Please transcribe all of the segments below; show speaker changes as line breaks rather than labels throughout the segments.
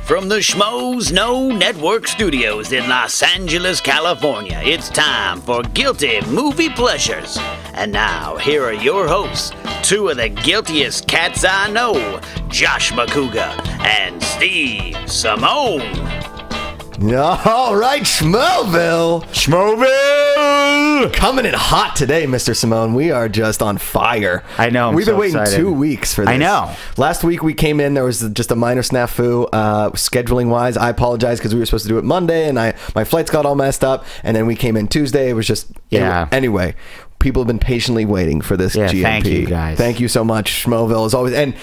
From the Schmoes No Network Studios in Los Angeles, California, it's time for Guilty Movie Pleasures. And now, here are your hosts, two of the guiltiest cats I know, Josh Macuga and Steve Simeone.
All right, Schmoville. Coming in hot today, Mr. Simeone. We are just on fire.
I know.
We've been waiting 2 weeks for this.
I know.
Last week we came in, there was just a minor snafu, scheduling wise. I apologize because we were supposed to do it Monday and my flights got all messed up. And then we came in Tuesday. It was just, anyway. People have been patiently waiting for this GMP.
Thank you, guys.
Thank you so much, Schmoville, as always. And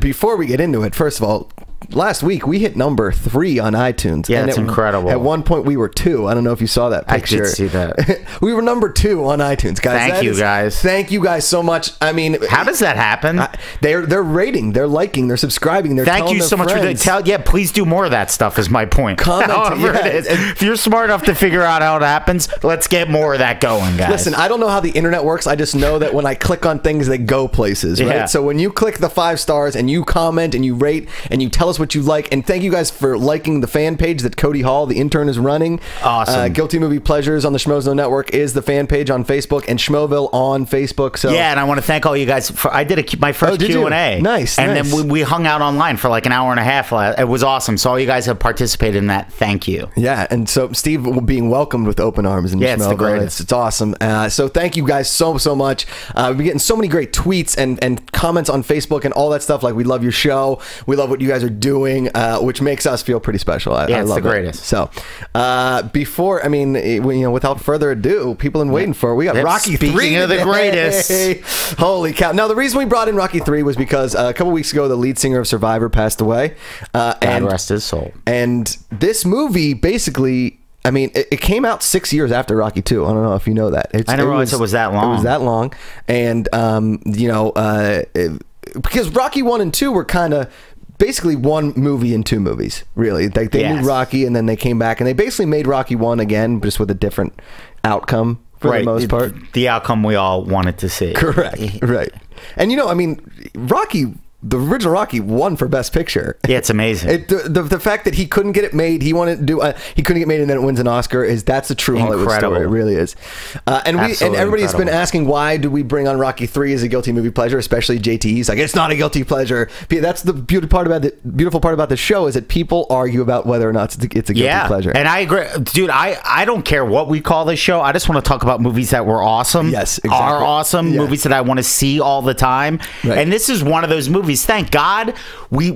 before we get into it, first of all, last week we hit number 3 on iTunes.
Yeah, that's incredible.
At one point we were 2. I don't know if you saw that picture.
I did see that.
We were number 2 on iTunes, guys.
Thank you guys.
Thank you guys so much. I mean,
how does that happen?
They're rating, they're liking, they're subscribing, they're
Thank
telling
you
their
so much
friends.
for that. Please do more of that stuff is my point.
Commenting,
it is. If you're smart enough to figure out how it happens, let's get more of that going, guys.
Listen, I don't know how the internet works. I just know that when I click on things, they go places, right?
Yeah.
So when you click the 5 stars and you comment and you rate and you tell us what you like, and thank you guys for liking the fan page that Cody Hall, the intern, is running.
Awesome.
Guilty Movie Pleasures on the Schmoes No Network is the fan page on Facebook, and Schmoville on Facebook. So
yeah, and I want to thank all you guys. I did my first Q&A.
Nice.
And then we hung out online for like an hour and a half. It was awesome. So all you guys have participated in that. Thank you.
Yeah, and so Steve being welcomed with open arms. And
it's the greatest.
It's awesome. So thank you guys so much. We've been getting so many great tweets and comments on Facebook and all that stuff. Like, we love your show. We love what you guys are doing, which makes us feel pretty special. I
it's
love
the greatest.
It. So before, I mean, without further ado, people have been waiting for. We got Rocky 3.
Speaking of the greatest.
Holy cow. Now, the reason we brought in Rocky 3 was because a couple weeks ago, the lead singer of Survivor passed away.
God rest his soul.
And this movie basically, I mean, it came out 6 years after Rocky 2. I don't know if you know that.
I never realized it was that long.
It was that long. And, because Rocky 1 and 2 were kind of basically one movie in 2 movies, really. They did Rocky, and then they came back, and they basically made Rocky 1 again, just with a different outcome for the most part.
The outcome we all wanted to see.
Correct. Right. And, I mean, the original Rocky won for Best Picture.
Yeah, it's amazing.
The fact that he couldn't get it made, he wanted to do, he couldn't get made, and then it wins an Oscar, that's a true Hollywood story. It really is. And everybody's been asking, why do we bring on Rocky 3 as a guilty movie pleasure, especially JT. He's like, it's not a guilty pleasure. That's the beautiful part about the show, is that people argue about whether or not it's a guilty pleasure.
And I agree, dude. I don't care what we call this show. I just want to talk about movies that were awesome.
Yes, exactly.
Are awesome. Yeah. Movies that I want to see all the time. Right. And this is one of those movies. Thank God we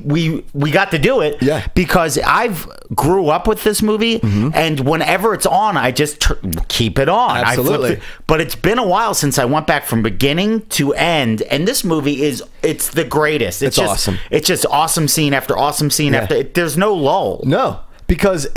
got to do it.
Yeah.
Because I've grew up with this movie, and whenever it's on, I just keep it on.
Absolutely.
But it's been a while since I went back from beginning to end, and this movie it's the greatest. It's just
awesome.
It's just awesome scene after awesome scene after. There's no lull.
No, because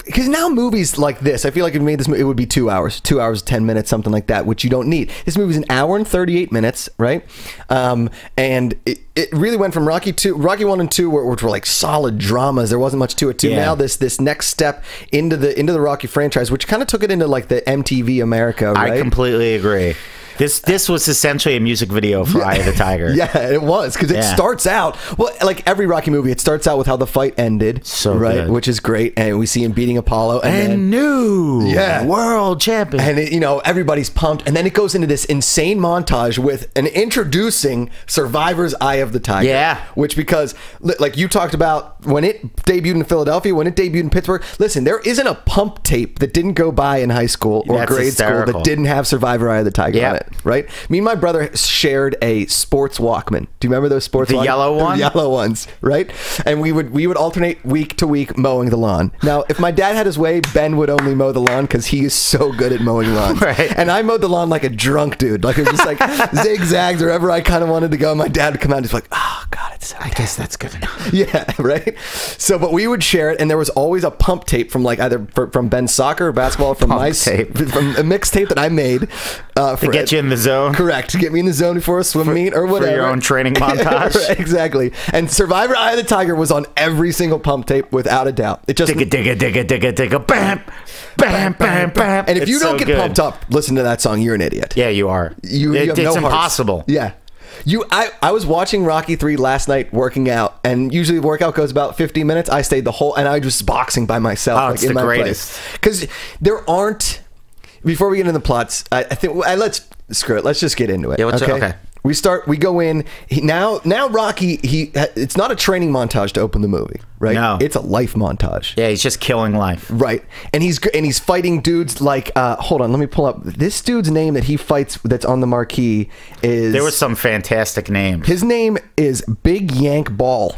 because now movies like this, I feel like if we made this movie, it would be 2 hours, 2 hours, 10 minutes, something like that, which you don't need. This movie's an hour and 38 minutes, right? And it really went from Rocky 1 and 2, which were like solid dramas. There wasn't much to it. To now this next step into the Rocky franchise, which kind of took it into like the MTV America. Right?
I completely agree. This was essentially a music video for Eye of the Tiger.
Yeah, it was, because it starts out, well, like every Rocky movie, it starts out with how the fight ended,
good.
Which is great, and we see him beating Apollo, and then,
new world champion,
and everybody's pumped, and then it goes into this insane montage with an introducing Survivor's Eye of the Tiger, which, because like you talked about when it debuted in Philadelphia, when it debuted in Pittsburgh, listen, there isn't a pump tape that didn't go by in high school or grade school that didn't have Survivor Eye of the Tiger on it. Right? Me and my brother shared a sports Walkman. Do you remember those sports Walkman?
Yellow one?
The yellow ones, right? And we would alternate week to week mowing the lawn. Now, if my dad had his way, Ben would only mow the lawn because he is so good at mowing lawns.
Right.
And I mowed the lawn like a drunk dude. Like, it was just like zigzags wherever I kind of wanted to go. My dad would come out and just like, oh, God, it's so
I guess that's good enough.
Yeah, right? So, but we would share it, and there was always a pump tape from like either from Ben's soccer or basketball, from from a mixtape that I made.
To get you in the zone.
Correct. To get me in the zone before a swim meet or whatever.
For your own training montage.
Exactly. And Survivor Eye of the Tiger was on every single pump tape without a doubt. It just
digga, bam, bam, bam, bam.
And if you don't get pumped up, listen to that song, you're an idiot.
Yeah, you are.
You have
it's
no
impossible.
Yeah. I was watching Rocky 3 last night working out, and usually the workout goes about 50 minutes. I stayed the whole, and I was boxing by myself.
Oh, it's the greatest.
Because there aren't. Before we get into the plots, I think let's screw it. Let's just get into it.
Yeah, okay.
We go in. Now Rocky, it's not a training montage to open the movie, right?
No.
It's a life montage.
Yeah, he's just killing life.
Right. And he's fighting dudes like, hold on, let me pull up. This dude's name that he fights that's on the marquee is...
There was some fantastic names.
His name is Big Yank Ball.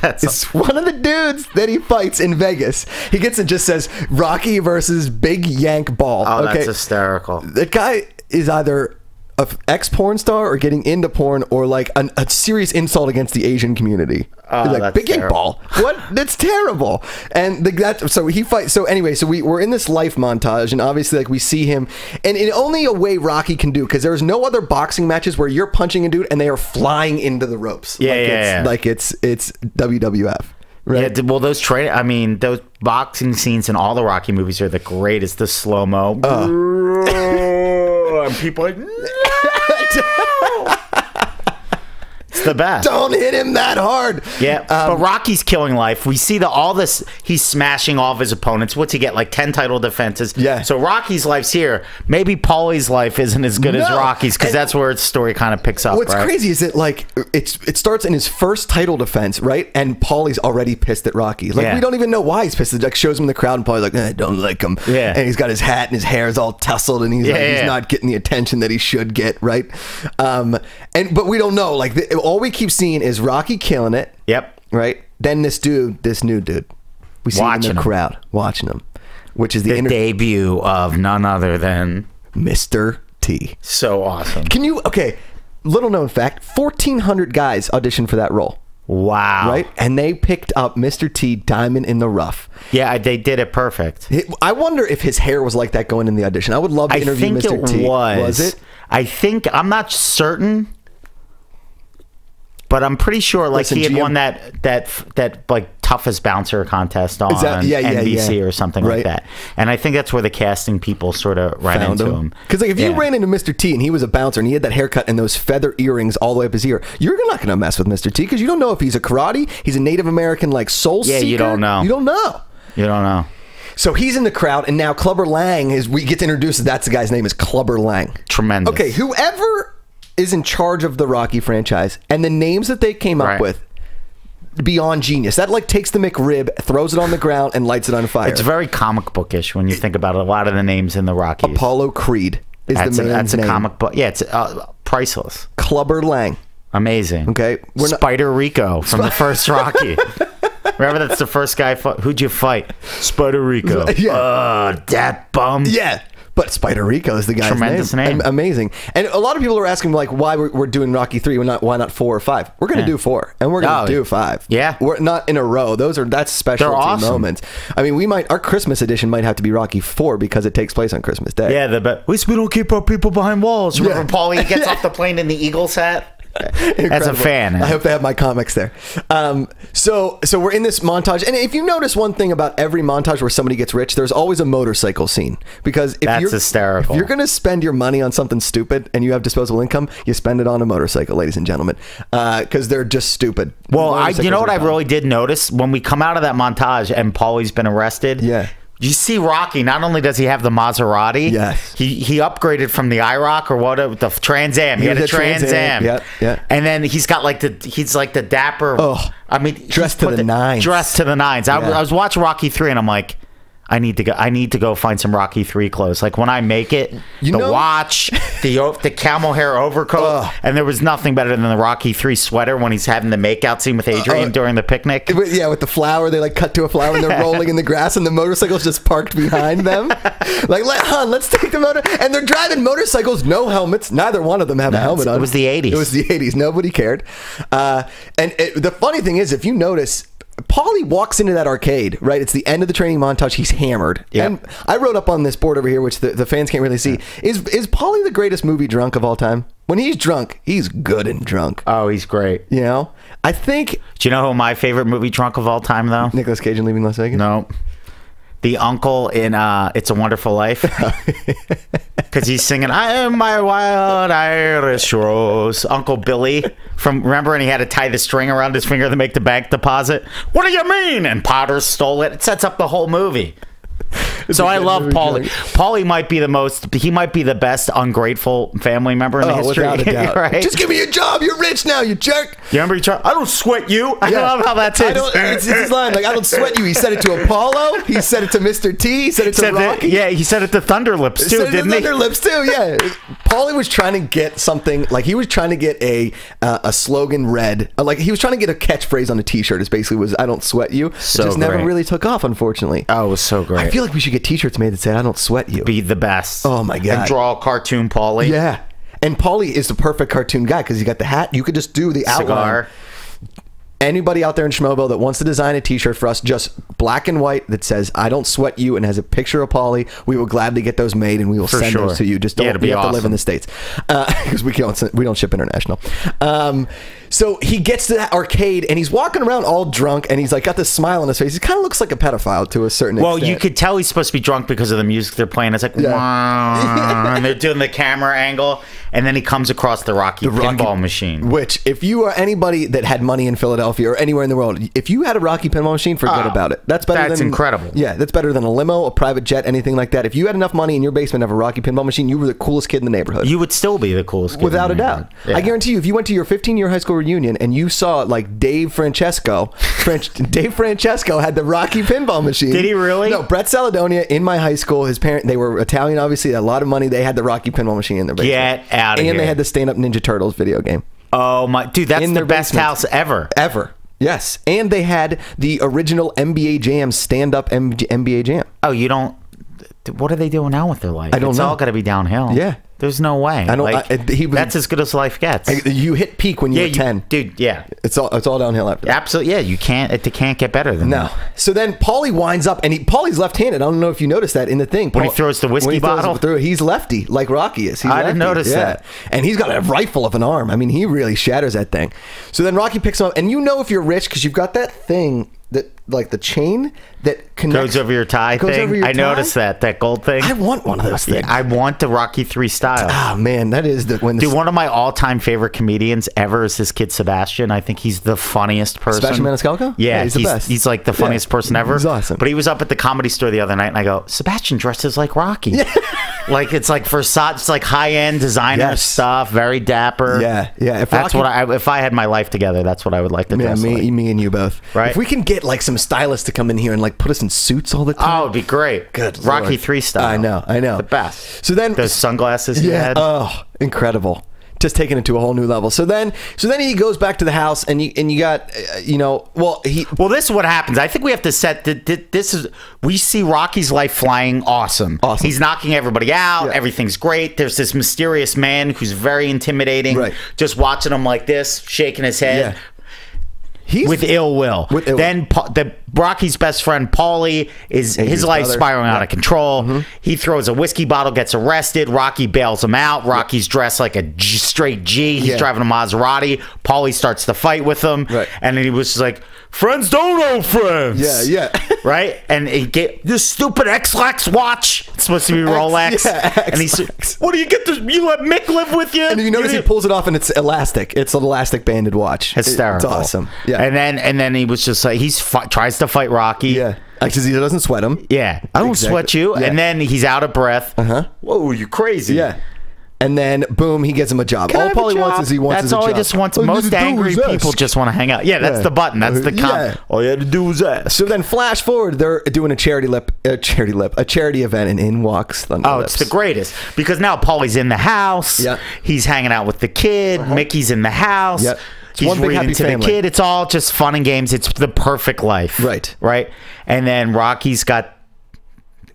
It's one of the dudes that he fights in Vegas. He gets it, just says Rocky versus Big Yank Ball.
Oh, okay? That's hysterical.
That guy is either a ex-porn star or getting into porn, or like a serious insult against the Asian community.
Oh,
like,
that's
Big Yank
terrible.
Ball. What? That's terrible. And so he fights. So anyway, so we're in this life montage, and obviously, like, we see him, and in only a way Rocky can do, because there's no other boxing matches where you're punching a dude and they are flying into the ropes. Like it's WWF. Right.
Yeah, well, those boxing scenes in all the Rocky movies are the greatest. The slow mo, and people are like, no! It's the best.
Don't hit him that hard.
Yeah, but Rocky's killing life. We see all this. He's smashing all of his opponents. What's he get? Like 10 title defenses.
Yeah.
So Rocky's life's here. Maybe Paulie's life isn't as good as Rocky's, because that's where its story kind of picks up.
What's crazy is that, like, it starts in his first title defense, right? And Paulie's already pissed at Rocky. Like, we don't even know why he's pissed. It like shows him in the crowd, and Paulie's like, I don't like him.
Yeah.
And he's got his hat and his hair's all tousled, and he's he's not getting the attention that he should get, right? But we don't know. Like, all we keep seeing is Rocky killing it.
Yep.
Right. Then this new dude, we see him in the crowd watching him, which is the
debut of none other than
Mr. T.
So awesome.
Little known fact: 1,400 guys auditioned for that role.
Wow.
Right? And they picked up Mr. T, diamond in the rough.
Yeah, they did it perfect.
I wonder if his hair was like that going in the audition. I would love to interview Mr. T.
Was
it?
I'm not certain, but I'm pretty sure he had won that like toughest bouncer contest on NBC or something like that. And I think that's where the casting people sort of ran into him.
Because like if you ran into Mr. T and he was a bouncer and he had that haircut and those feather earrings all the way up his ear, you're not going to mess with Mr. T, because you don't know if he's a karate, he's a Native American like soul seeker.
Yeah, you don't know.
You don't know.
You don't know.
So he's in the crowd, and now Clubber Lang we get introduced. That's the guy's name is Clubber Lang.
Tremendous.
Okay, whoever is in charge of the Rocky franchise and the names that they came up with, beyond genius. That like takes the McRib, throws it on the ground, and lights it on fire.
It's very comic bookish when you think about it. A lot of the names in the Rockies.
Apollo Creed is the man's name.
That's a comic book. Yeah, it's priceless.
Clubber Lang.
Amazing.
Okay.
Spider Rico from the first Rocky. Remember, that's the first guy. Who'd you fight? Spider Rico.
Yeah.
That bum.
Yeah. But Spider Rico is the guy's
tremendous name.
Amazing. And a lot of people are asking like why we're doing Rocky 3, why not 4 or 5? We're going to do 4, and we're going to do 5.
Yeah.
We're not in a row. That's specialty moments. I mean, our Christmas edition might have to be Rocky 4 because it takes place on Christmas Day.
Yeah, at least we don't keep our people behind walls. Remember Paulie gets off the plane in the Eagles hat? As a fan,
I hope they have my comics there. So we're in this montage, and if you notice one thing about every montage where somebody gets rich, there's always a motorcycle scene, because
that's hysterical.
If you're going to spend your money on something stupid and you have disposable income, you spend it on a motorcycle, ladies and gentlemen, because they're just stupid.
Well, you know what I really did notice when we come out of that montage and Paulie's been arrested.
Yeah.
You see Rocky, not only does he have the Maserati,
yes,
he upgraded from the IROC or the Trans Am. He had a Trans Am.
Yeah.
And then he's got he's like the dapper.
Oh,
I mean,
dressed to the nines.
Dressed to the nines. I was watching Rocky 3 and I'm like, I need to go find some Rocky 3 clothes. Like when I make it, watch, the camel hair overcoat, and there was nothing better than the Rocky 3 sweater when he's having the makeout scene with Adrian during the picnic.
Yeah, with the flower, they like cut to a flower and they're rolling in the grass, and the motorcycle's just parked behind them. Like, let's take the motor, and they're driving motorcycles, no helmets. Neither one of them have a helmet on.
It was the 80s.
It was the 80s. Nobody cared. The funny thing is, if you notice, Paulie walks into that arcade, right? It's the end of the training montage. He's hammered.
Yep.
And I wrote up on this board over here, which the fans can't really see. Is Paulie the greatest movie drunk of all time? When he's drunk, he's good and drunk.
Oh, he's great.
You know? I think...
Do you know who my favorite movie drunk of all time, though?
Nicolas Cage in Leaving Las Vegas?
No. The uncle in It's a Wonderful Life. because he's singing "I am my wild Irish rose." Uncle Billy remember, and he had to tie the string around his finger to make the bank deposit. What do you mean? And Potter stole it. It sets up the whole movie. So I love Paulie. Paulie might be he might be the best ungrateful family member in the history.
Without a doubt.
Right?
Just give me a job. You're rich now, you jerk.
You remember I don't sweat you. I love how that's it.
It's his line. Like, I don't sweat you. He said it to Apollo. He said it to Mr. T. He said it to Rocky.
He said it to Thunderlips too, didn't he?
Thunderlips too, yeah. Paulie was trying to get something, like he was trying to get a slogan read. Like he was trying to get a catchphrase on a T-shirt. It basically was, "I don't sweat you." It just never really took off, unfortunately.
Oh, it was so great.
I feel like we should get T-shirts made that say, "I don't sweat you."
Be the best.
Oh my god.
And draw a cartoon Paulie.
Yeah. And Paulie is the perfect cartoon guy because you got the hat. You could just do the outline.
Cigar.
Anybody out there in Schmoeville that wants to design a T-shirt for us, just black and white, that says "I don't sweat you" and has a picture of Paulie, we will gladly get those made and we will send those to you. Just don't you have to live in the States because we don't ship international. So he gets to that arcade and he's walking around all drunk and he's like got this smile on his face. He kind of looks like a pedophile to a certain extent.
Well, you could tell he's supposed to be drunk because of the music they're playing. It's like, wow, and they're doing the camera angle, and then he comes across the Rocky pinball machine.
Which, if you are anybody that had money in Philadelphia or anywhere in the world, if you had a Rocky pinball machine, forget about it. That's better. That's
incredible.
Yeah, that's better than a limo, a private jet, anything like that. If you had enough money in your basement to have a Rocky pinball machine, you were the coolest kid in the neighborhood.
You would still be the coolest kid
without a doubt. Yeah. I guarantee you, if you went to your 15-year high school reunion and you saw like Dave Francesco had the Rocky pinball machine.
Did he really?
No, Brett Saladonia in my high school. His parents, they were Italian, obviously, had a lot of money. They had the Rocky pinball machine in their basement.
Get out of here.
And they had the stand-up Ninja Turtles video game.
Oh my, dude, that's the best house ever.
Ever. Yes. And they had the original NBA Jam stand-up NBA Jam.
Oh, you don't. What are they doing now with their life?
I don't know.
It's all got to be downhill.
Yeah.
There's no way.
I don't.
Like, that's as good as life gets.
You hit peak when you're 10,
dude. Yeah,
it's all downhill after that.
Absolutely. Yeah, you can't. It can't get better than that.
So then Paulie winds up, and Paulie's left-handed. I don't know if you noticed that in the thing.
When he throws the whiskey bottle
through, he's lefty, like Rocky is.
I didn't notice that.
And he's got a rifle of an arm. I mean, he really shatters that thing. So then Rocky picks him up, and you know if you're rich because you've got that thing that, like the chain that connects,
goes over your tie thing. I noticed that gold thing.
I want one of those things.
I want the Rocky 3 style.
Ah, man, that is the when.
Dude, one of my all-time favorite comedians ever is this kid Sebastian. I think he's the funniest person.
Sebastian Maniscalco?
Yeah,
he's the best.
He's like the funniest person ever.
He's awesome.
But he was up at the Comedy Store the other night, and I go, Sebastian dresses like Rocky. Yeah. Like it's like Versace, it's like high-end designer stuff, very dapper.
Yeah, yeah.
If I had my life together, that's what I would like to dress like.
Me and you both.
Right.
If we can get like some stylists to come in here and like put us in suits all the time.
Oh, it'd be great.
Good
Rocky
Lord.
3 style.
I know.
The best.
So then
those sunglasses he had.
Oh, incredible. Just taking it to a whole new level. So then he goes back to the house, and you got well this
is what happens. I think we have to set we see Rocky's life flying awesome. He's knocking everybody out. Yeah. Everything's great. There's this mysterious man who's very intimidating. Right. Just watching him like this, shaking his head. Yeah. He's with ill will. Then Rocky's best friend Paulie his life's spiraling out of control. Mm-hmm. He throws a whiskey bottle, gets arrested. Rocky bails him out. Rocky's dressed like a straight G. He's driving a Maserati. Paulie starts to fight with him, and then he was just like, "Friends don't own friends." Yeah. Right? And he get this stupid X-Lax watch. It's supposed to be Rolex. And he's, "What do you get? You let Mick live with you?"
And you notice he pulls it off, and it's elastic. It's an elastic banded watch.
Hysterical.
It's awesome. Yeah.
And then he was just like tries to fight Rocky.
Yeah. Because he doesn't sweat him.
Yeah. I don't sweat you. Yeah. And then he's out of breath. Whoa, you're crazy.
Yeah. And then, boom, he gets him a job. All Paulie wants is he wants
That's all he just wants. Most angry people just want to hang out. Yeah, that's the button. That's the comment. All you had to do was ask.
So then, flash forward, they're doing a charity event, and in walks Thunderlips.
Oh, it's the greatest. Because now Paulie's in the house. Yeah. He's hanging out with the kid. Mickey's in the house. Yep. He's reading to the kid. It's all just fun and games. It's the perfect life. Right. And then Rocky's got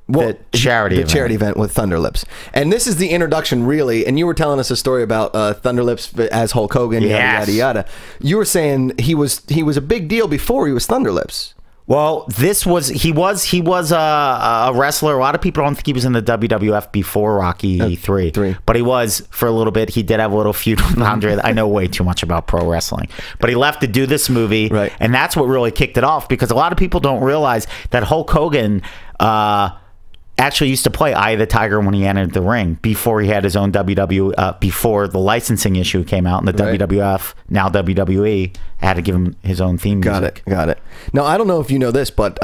the charity
event with Thunderlips. And this is the introduction, really. And you were telling us a story about Thunderlips as Hulk Hogan, yada, yada. You were saying he was a big deal before he was Thunderlips.
Well, he was a wrestler. A lot of people don't think he was in the WWF before Rocky 3. But he was for a little bit. He did have a little feud with Andre. I know way too much about pro wrestling. But he left to do this movie. Right. And that's what really kicked it off, because a lot of people don't realize that Hulk Hogan actually used to play Eye of the Tiger when he entered the ring before he had his own WWE, before the licensing issue came out, and the WWF, now WWE, had to give him his own theme music.
Got it. Now, I don't know if you know this, but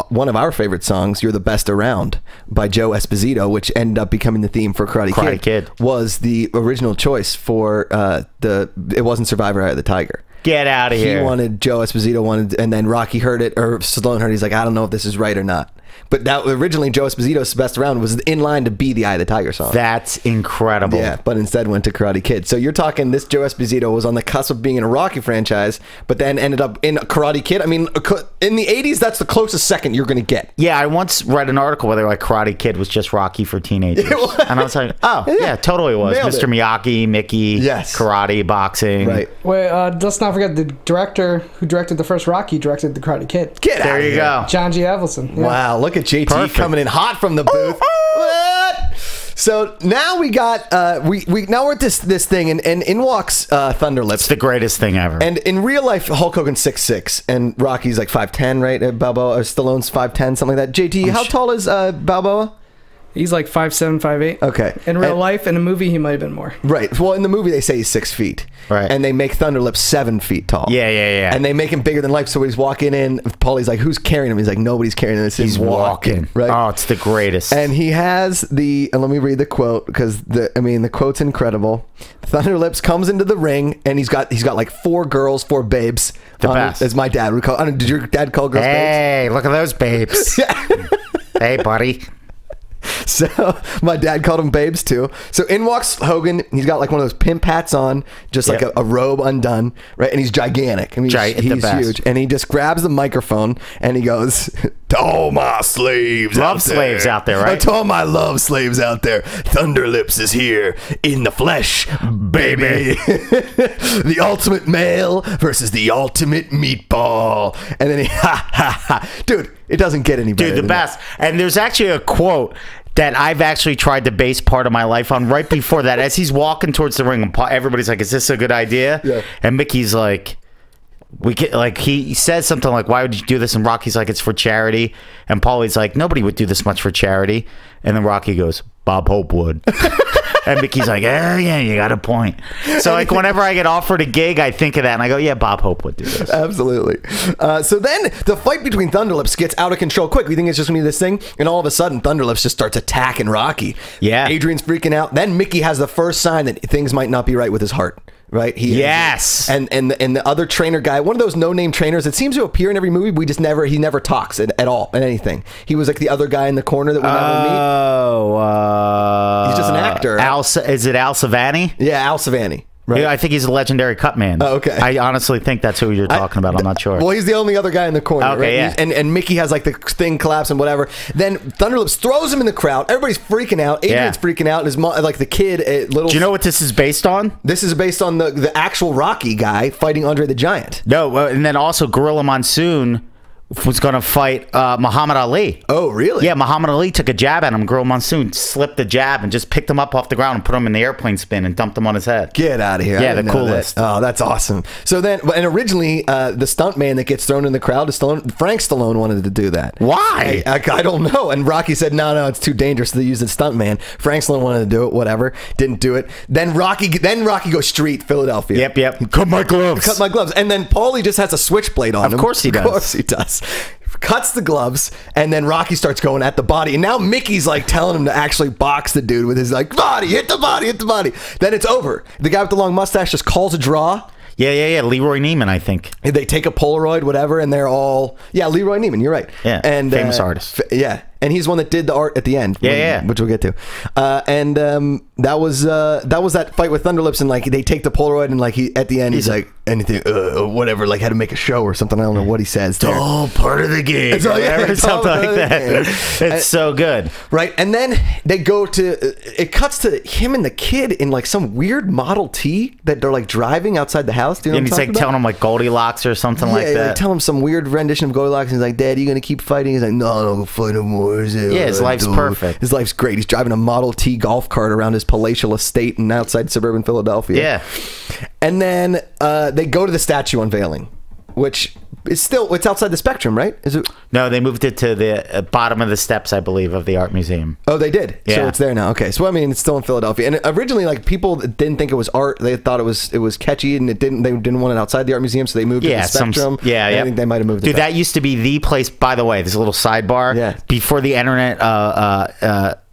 one of our favorite songs, You're the Best Around, by Joe Esposito, which ended up becoming the theme for Karate Kid, was the original choice for it wasn't Survivor Eye of the Tiger.
Get out of here.
He wanted, Joe Esposito wanted, and then Rocky heard it, or Stallone heard it, he's like, I don't know if this is right or not. But that originally Joe Esposito's Best Around was in line to be the Eye of the Tiger song.
That's incredible.
Yeah, but instead went to Karate Kid. So you're talking this Joe Esposito was on the cusp of being in a Rocky franchise, but then ended up in Karate Kid. I mean, in the 80s, that's the closest second you're going to get.
Yeah, I once read an article where they were like, Karate Kid was just Rocky for teenagers. And I was like, oh, yeah, totally was.
Nailed
Mr.
it.
Miyagi, Mickey, karate, boxing.
Right.
Wait, let's not forget the director who directed the first Rocky directed the Karate Kid.
There
you go.
John G. Avildsen. Yeah.
Wow, look at JT coming in hot from the booth. What? So now we got now we're at this thing, and in walks Thunder Lips.
It's the greatest thing ever.
And in real life, Hulk Hogan's 6'6", and Rocky's like 5'10", right? Balboa, or Stallone's 5'10", something like that. JT, how tall is Balboa?
He's like 5'7", 5'8".
Okay.
In real life, in a movie, he might have been more.
Right. Well, in the movie, they say he's 6 feet.
Right.
And they make Thunder Lips 7 feet tall.
Yeah.
And they make him bigger than life. So when he's walking in, Paulie's like, "Who's carrying him?" He's like, "Nobody's carrying him. It's
He's
him
walking."
Right.
Oh, it's the greatest.
And he has and let me read the quote, because the quote's incredible. Thunder Lips comes into the ring, and he's got like 4 girls, 4 babes.
The best.
As my dad would call. I don't know, did your dad call girls babes?
Hey, look at those babes. Hey, buddy.
So my dad called them babes too. So in walks Hogan. He's got like one of those pimp hats on, just like a robe undone, right? And he's gigantic. I mean, he's huge. And he just grabs the microphone and he goes, "To all my slaves,
slaves out there, right?
To all my love slaves out there, Thunder Lips is here in the flesh, baby. The ultimate male versus the ultimate meatball." And then dude, it doesn't get any better.
Dude, the best. And there's actually a quote that I've actually tried to base part of my life on right before that. As he's walking towards the ring, and everybody's like, "Is this a good idea?"
Yeah.
And Mickey's like, he says something like, "Why would you do this?" And Rocky's like, "It's for charity." And Paulie's like, "Nobody would do this much for charity." And then Rocky goes, "Bob Hope would." And Mickey's like, "Yeah, you got a point." So like whenever I get offered a gig, I think of that and I go, "Yeah, Bob Hope would do this."
Absolutely. So then the fight between Thunder Lips gets out of control quick. We think it's just gonna be this thing, and all of a sudden Thunder Lips just starts attacking Rocky.
Yeah.
Adrian's freaking out. Then Mickey has the first sign that things might not be right with his heart. Right?
Yes.
And the other trainer guy, one of those no-name trainers that seems to appear in every movie, he never talks at all in anything. He was like the other guy in the corner that we never meet.
Oh,
he's just an actor.
Is it Al Savani?
Yeah, Al Savani. Right.
Yeah, I think he's a legendary cut man.
Oh, okay.
I honestly think that's who you're talking about. I'm not sure.
Well, he's the only other guy in the corner.
Okay,
right?
yeah.
And Mickey has like the thing collapse and whatever. Then Thunder Lips throws him in the crowd. Everybody's freaking out. Adrian's freaking out. And his mom, like the kid, little.
Do you know what this is based on?
This is based on the actual Rocky guy fighting Andre the Giant.
No, and then also Gorilla Monsoon was going to fight Muhammad Ali.
Oh, really?
Yeah, Muhammad Ali took a jab at him. Gorilla Monsoon slipped the jab and just picked him up off the ground and put him in the airplane spin and dumped him on his head.
Get out of here.
Yeah, the coolest.
Oh, that's awesome. So then, and originally, the stunt man that gets thrown in the crowd, Frank Stallone wanted to do that.
Why?
I don't know. And Rocky said, no, it's too dangerous to use the stunt man. Frank Stallone wanted to do it, whatever. Didn't do it. Then Rocky goes street, Philadelphia.
Yep. Cut my gloves.
Cut my gloves. And then Paulie just has a switchblade on him.
Of course he does.
Of course he does. Cuts the gloves, and then Rocky starts going at the body. And now Mickey's like telling him to actually box the dude with his like, "Body, hit the body, hit the body." Then it's over. The guy with the long mustache just calls a draw.
Yeah. Leroy Neiman, I think.
They take a Polaroid, whatever, and they're all... Yeah, Leroy Neiman, you're right.
Yeah,
and
famous artist.
Yeah, and he's the one that did the art at the end. Which we'll get to. And that was that fight with Thunder Lips, and like they take the Polaroid, and like at the end he's like, anything, whatever, like how to make a show or something. I don't know what he says.
It's all part of the game.
It's all,
it's something like that. It's so good.
Right, and then they go to... It cuts to him and the kid in like some weird Model T that they're like driving outside the house. Do you know
and
what
he's
I'm
like telling him like Goldilocks or something like that.
They tell him some weird rendition of Goldilocks, and he's like, "Dad, are you gonna keep fighting?" He's like, "No, go fight no more."
Yeah, his life's perfect.
His life's great. He's driving a Model T golf cart around his palatial estate in outside suburban Philadelphia.
Yeah.
And then they go to the statue unveiling, which It's outside the Spectrum, right? Is it?
No, they moved it to the bottom of the steps, I believe, of the art museum.
Oh, they did.
Yeah.
So it's there now. Okay. So I mean, it's still in Philadelphia. And originally, like, people didn't think it was art. They thought it was catchy, and they didn't want it outside the art museum, so they moved it to the Spectrum. I think they might have moved it.
Dude, that used to be the place. By the way, there's a little sidebar.
Yeah.
Before the internet,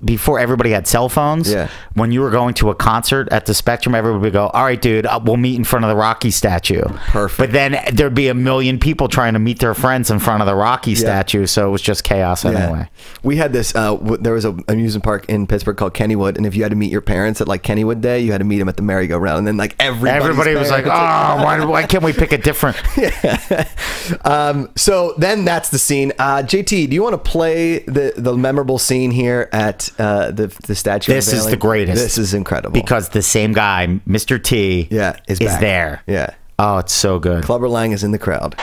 before everybody had cell phones.
Yeah.
When you were going to a concert at the Spectrum, everybody would go, "All right, dude, we'll meet in front of the Rocky statue."
Perfect.
But then there'd be a million people trying to meet their friends in front of the Rocky statue, so it was just chaos anyway.
We had this. There was an amusement park in Pittsburgh called Kennywood, and if you had to meet your parents at like Kennywood Day, you had to meet them at the merry-go-round, and then like everybody was like,
"Oh, why can't we pick a different?"
So then that's the scene. JT, do you want to play the memorable scene here at the statue?
This is the greatest.
This is incredible
because the same guy, Mr. T, is there.
Yeah.
Oh, it's so good.
Clubber Lang is in the crowd.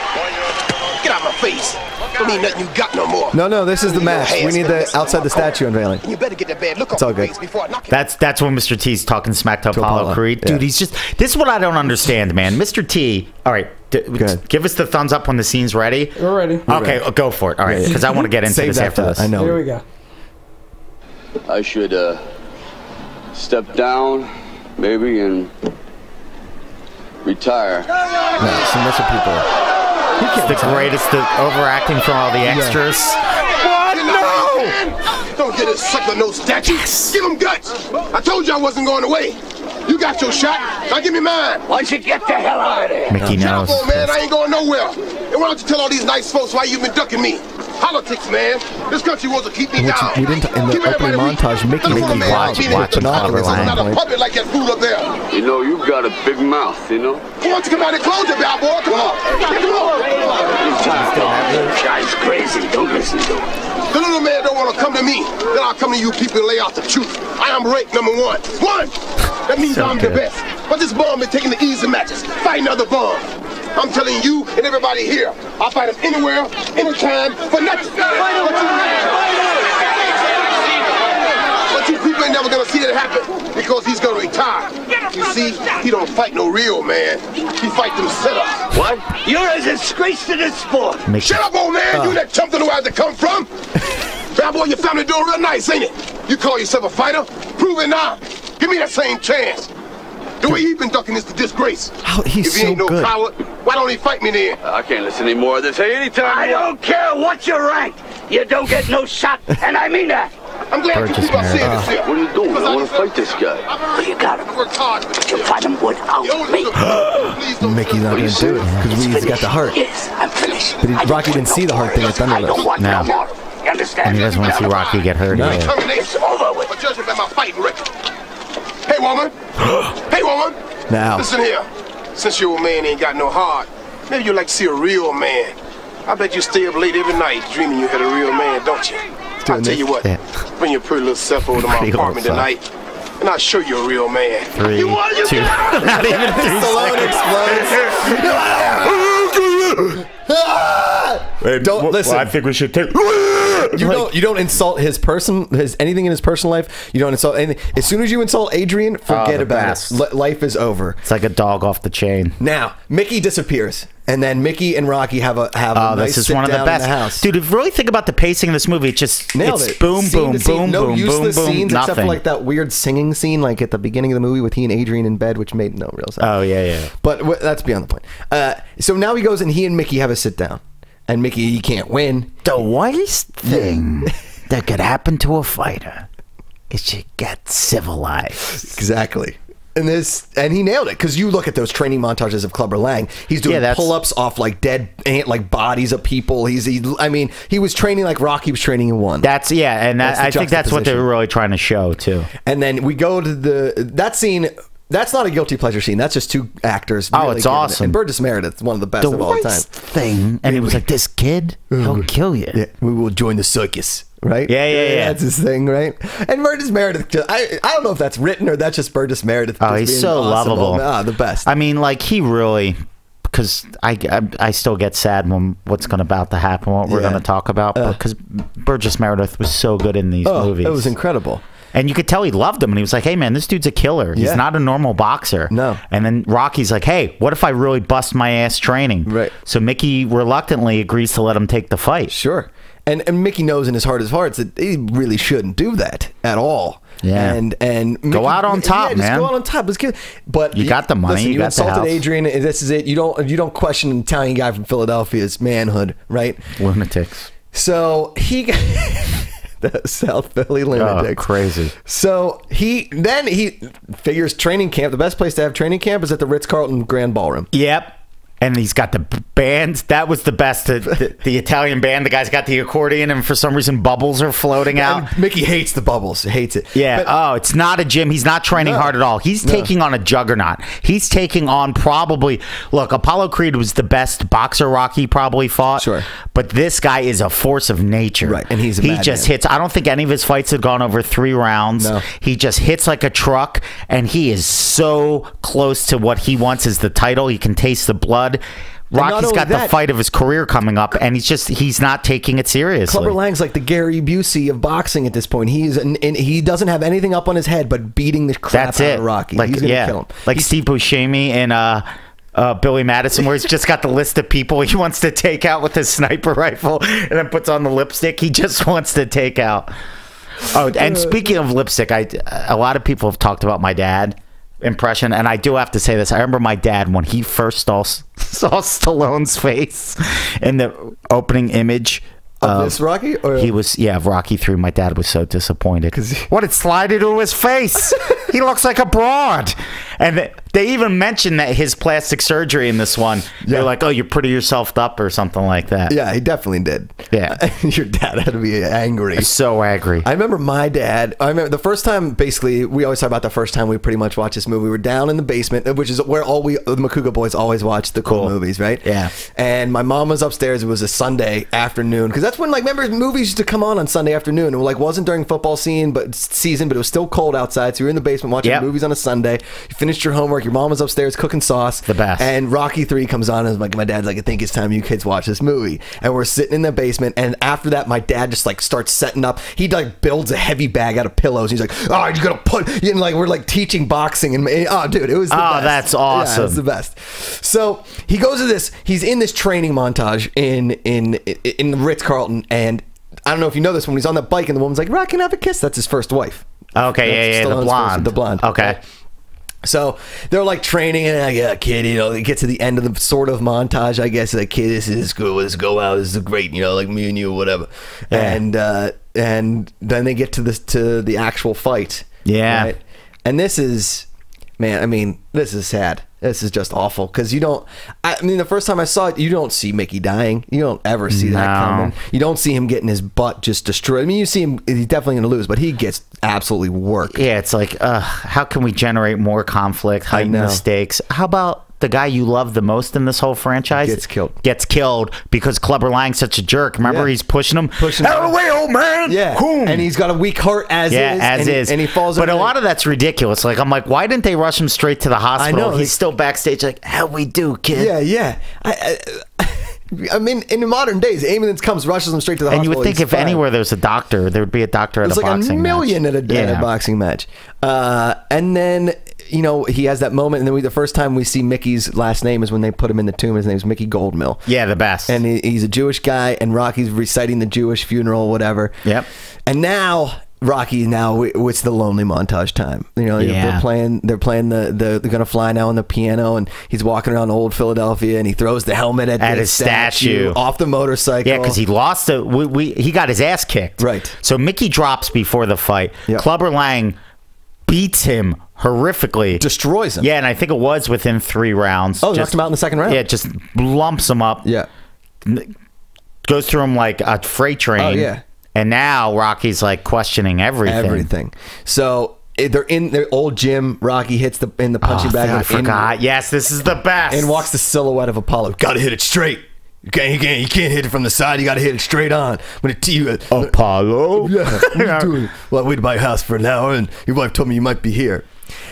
Get out my face. Don't mean nothing you got no more.
No, this is the match. We need the outside the statue unveiling.
You better get that bad look
it's all good.
Before I knock it.
That's when Mr. T's talking smack to Apollo Creed. Dude, he's just... This is what I don't understand, man. Mr. T... All right. Give us the thumbs up when the scene's ready.
We're ready.
Okay, go for it. All right, because I want to get into this after this.
I know.
Here we go.
I should step down, maybe, and retire.
No, so much of people...
It's the greatest overacting from all the extras.
What? No! Don't get a sucker no statue. Give him guts. I told you I wasn't going away. You got your shot. Now give me mine.
Why don't you get the hell out of there?
Mickey knows.
Come on, man. I ain't going nowhere. And why don't you tell all these nice folks why you've been ducking me? Politics, man. This country wants to keep me down.
We didn't in the opening montage. Mickey
watching
binoculars
I'm
on
not a puppet like that fool up there.
You know, you've got a big mouth, you know?
Why don't you come out and close it, bad boy? Come on.
This guy's crazy. Don't listen to him.
The little man don't want to come to me. Then I'll come to you people and lay out the truth. I am rake number one. That means I'm the best. But this bum been taking the easy matches, fighting other bums. I'm telling you and everybody here, I'll fight him anywhere, anytime, for nothing. But you people ain't never gonna see that happen because he's gonna retire. You see, he don't fight no real man. He fight them setups.
What? You're a disgrace to this sport.
Shut up, old man. You that chump don't know where to come from. Bad boy, your family doing real nice, ain't it? You call yourself a fighter? Prove it now. Give me that same chance. The way he's been ducking is the disgrace.
Oh, he's
if he ain't no coward, why don't he fight me then?
I can't listen anymore of this. Hey, anytime.
I don't care what you rank. You don't get no shot, and I mean that.
I'm glad you people are saying this here.
What are you doing? I want to fight this guy.
Well, you got him.
Worked hard.
You fight him without me.
Mickey's not going to do it because he's got the heart.
Yes, I'm finished.
But Rocky didn't see the heart thing at
I don't
Thunderlips.
want no more. You understand?
And he doesn't want to see Rocky get hurt either.
It's over with. But judging by my fighting record. Hey, woman. Hey, woman.
Now.
Listen here. Since your old man ain't got no heart, maybe you'd like to see a real man. I bet you stay up late every night dreaming you had a real man, don't you? I'll tell you what. Bring your pretty little self over to my apartment tonight, and I'll show you a real man.
3, 2, not even 3
Stallone don't listen.
Well, I think we should take.
You don't insult his anything in his personal life. You don't insult anything. As soon as you insult Adrian, forget about it. Life is over.
It's like a dog off the chain.
Now Mickey disappears, and then Mickey and Rocky have a nice
this is one of the best.
House.
Dude, if you really think about the pacing of this movie, it's
nailed it.
Boom,
Scene
boom,
to scene.
boom,
no
boom,
useless
boom,
scenes
boom,
except for like that weird singing scene, like at the beginning of the movie with he and Adrian in bed, which made no real sense.
Oh yeah.
But that's beyond the point. So now he goes and he and Mickey have a sit down, and Mickey, he can't win.
The worst thing that could happen to a fighter is to get civilized.
Exactly. And he nailed it, because you look at those training montages of Clubber Lang. He's doing pull-ups off like dead bodies of people. He was training like Rocky was training in one.
I think that's what they were really trying to show too.
And then we go to that scene. That's not a guilty pleasure scene. That's just two actors.
Really it's awesome.
And Burgess Meredith, one of the best of all time.
Thing, and he was like, "This kid, he'll kill you.
Yeah, we will join the circus." Right?
Yeah.
That's his thing, right? And Burgess Meredith, I don't know if that's written or that's just Burgess Meredith.
Oh, he's so
awesome. lovable. The best.
I mean, like, he really, because I still get sad when what's about to happen, what we're going to talk about, because Burgess Meredith was so good in these movies.
It was incredible.
And you could tell he loved him, and he was like, hey, man, this dude's a killer. He's not a normal boxer.
No.
And then Rocky's like, hey, what if I really bust my ass training?
Right.
So Mickey reluctantly agrees to let him take the fight.
Sure. And Mickey knows in his heart of hearts that he really shouldn't do that at all.
Yeah.
And Mickey,
go out on top,
just
man.
Go out on top. But
you got the money.
Listen, you
got
insulted
the house.
Adrian. This is it. You don't question an Italian guy from Philadelphia's manhood, right?
Lunatics.
So he got the South Philly lunatics.
Oh, crazy.
So he figures training camp. The best place to have training camp is at the Ritz-Carlton Grand Ballroom.
Yep. And he's got the band. That was the best. The Italian band. The guy's got the accordion, and for some reason, bubbles are floating out.
And Mickey hates the bubbles. Hates it.
Yeah. But, it's not a gym. He's not training hard at all. He's taking on a juggernaut. He's taking on probably. Look, Apollo Creed was the best boxer Rocky probably fought.
Sure.
But this guy is a force of nature.
Right. And he
just hits. I don't think any of his fights have gone over 3 rounds.
No.
He just hits like a truck, and he is so close to what he wants is the title. He can taste the blood. Rocky's got the fight of his career coming up, and he's not taking it seriously.
Clubber Lang's like the Gary Busey of boxing at this point. He doesn't have anything up on his head but beating the crap out of Rocky.
Like,
he's gonna kill him.
Like Steve Buscemi and Billy Madison, where he's just got the list of people he wants to take out with his sniper rifle, and then puts on the lipstick he just wants to take out. Oh, and speaking of lipstick, a lot of people have talked about my dad impression, and I do have to say this. I remember my dad when he first saw Stallone's face in the opening image
of this Rocky, or
he was Rocky 3. My dad was so disappointed because what it slid into his face. He looks like a broad. And they even mentioned that his plastic surgery in this one. They're like, "Oh, you pretty yourself up" or something like that.
Yeah, he definitely did.
Yeah,
your dad had to be angry.
So angry.
I remember my dad. I remember the first time. Basically, we always talk about the first time we pretty much watched this movie. We were down in the basement, which is where the Macuga boys always watch the cool movies, right?
Yeah.
And my mom was upstairs. It was a Sunday afternoon because that's when remember movies used to come on Sunday afternoon. It wasn't during football season, but it was still cold outside. So you were in the basement watching movies on a Sunday. You finished your homework. Your mom was upstairs cooking sauce.
The best.
And Rocky 3 comes on, and my dad's like, I think it's time you kids watch this movie. And we're sitting in the basement, and after that, my dad just starts setting up. He builds a heavy bag out of pillows. He's like, oh, you're gonna put, we're teaching boxing, and dude, it was the best.
That's awesome.
Yeah, it's the best. So he goes to this. He's in this training montage in the Ritz-Carlton, and I don't know if you know this, when he's on the bike and the woman's like, Rock, can I have a kiss? That's his first wife.
Okay, the blonde.
The blonde.
Okay.
So they're training, and kid, they get to the end of the sort of montage, I guess, like, kid, this is cool, let's go out, this is great, like me and you, whatever. Yeah. And then they get to the actual fight.
Yeah.
Right? And this is, man, this is sad. This is just awful because the first time I saw it, you don't see Mickey dying. You don't ever see that coming. You don't see him getting his butt just destroyed. You see him, he's definitely going to lose, but he gets absolutely worked.
Yeah, it's like, how can we generate more conflict, heighten the stakes? How about the guy you love the most in this whole franchise gets killed because Clubber Lang's such a jerk. Remember, he's pushing him out of the way, old man.
Yeah, and he's got a weak heart as is, and he falls.
But a lot of that's ridiculous. I'm like, why didn't they rush him straight to the hospital?
I know,
he's still backstage. Like, how we do, kid?
Yeah. I mean, in the modern days, ambulance comes, rushes him straight to the hospital.
And you would think if anywhere there's a doctor, there would be a doctor at a boxing match.
There's like a million at a boxing match. And then, he has that moment, and then the first time we see Mickey's last name is when they put him in the tomb. His name's Mickey Goldmill.
Yeah, the best.
And he's a Jewish guy, and Rocky's reciting the Jewish funeral, whatever.
Yep.
And now Rocky, it's the lonely montage time. They're playing they're gonna fly now on the piano, and he's walking around old Philadelphia, and he throws the helmet at his statue off the motorcycle.
Yeah, because he lost it. He got his ass kicked.
Right.
So Mickey drops before the fight.
Yep.
Clubber Lang beats him horrifically.
Destroys him.
Yeah, and I think it was within 3 rounds.
Oh, knocked him out in the second round?
Yeah, just lumps him up.
Yeah.
Goes through him like a freight train.
Oh, yeah.
And now Rocky's questioning everything.
So they're in their old gym. Rocky hits in the punching bag.
I forgot. Yes, this is the best.
And walks the silhouette of Apollo. Got to hit it straight. You can't hit it from the side. You got to hit it straight on. I'm going to tee you.
Apollo?
Yeah. What are you doing? Well, I waited by your house for an hour, and your wife told me you might be here.